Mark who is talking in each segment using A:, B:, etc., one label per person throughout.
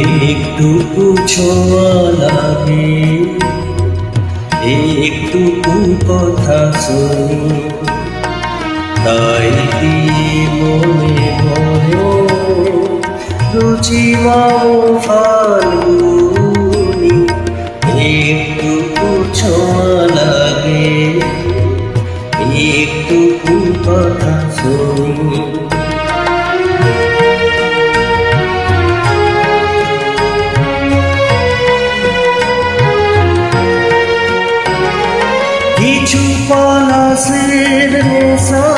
A: একটুকু ছোঁয়া লাগে, একটুকু কথা শুনি, তাই দিয়ে মনে মনে রুচিমাও ফাল্গুনি। একটুকু ছোঁয়া লাগে, একটুকু কথা শুনি। কিছু পলাশের নেশা,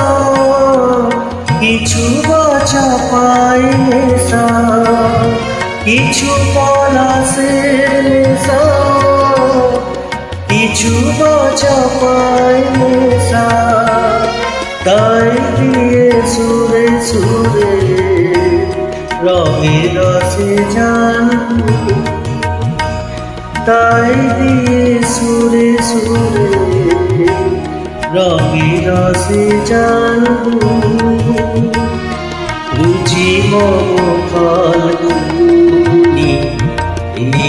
A: কিছু বাঁচা পায় নেশা, কিছু পলাশের নেশা, কিছু বাঁচা পায় নেশা। তাই দিয়ে সুরে সুরে রঙে রসে জান, তাই দিয়ে সুরে সুরে রঙে রসে জানবো। রুচি মম ফাল্গুনি,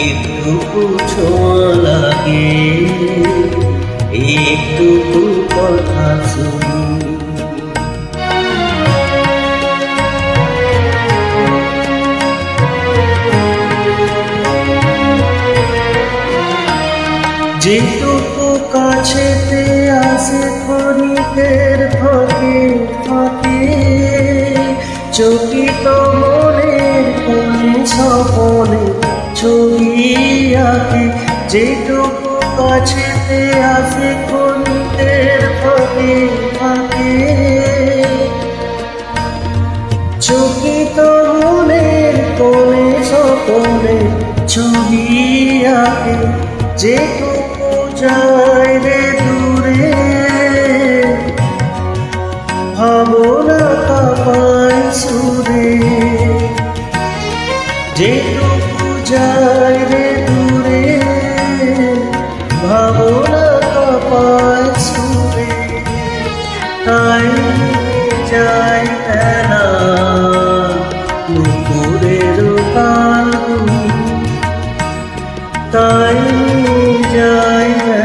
A: একটুকু ছোঁয়া লাগে, একটুকু কথা শুনি। যেটুকু কাছেতে আসে ক্ষণিকের ফাঁকে ফাঁকে, চকিত মনের কোণে স্বপনে ছবি আঁকে। যেটুকু কাছেতে আসে ক্ষণিকের ফাঁকে ফাঁকে, চকিত মনের কোণে স্বপনে ছবি আঁকে। যেটুকু যায় রে দূরে ভাবনা কাঁপায় সুরে, যেটুকু যায় রে দূরে ভাবনা কাঁপায় সুরে। তাই যায় না নুপুরের ফাল্গুনি, তাই যায় না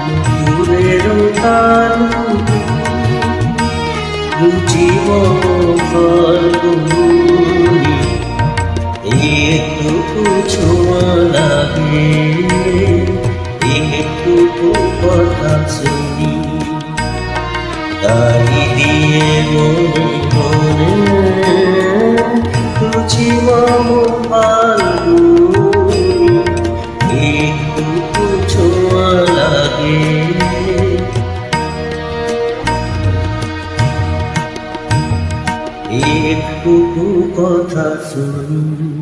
A: নুপুরের ফাল্গুনি। রুচি মম ফাল্গুনি, একটুকু ছোঁয়া লাগে, একটুকু কথা শুনি, তাই দিয়ে মনে মনে রুচি মম ফাল্গুনি, একটুকু ছোঁয়া লাগে, একটুকু কথা শুনি।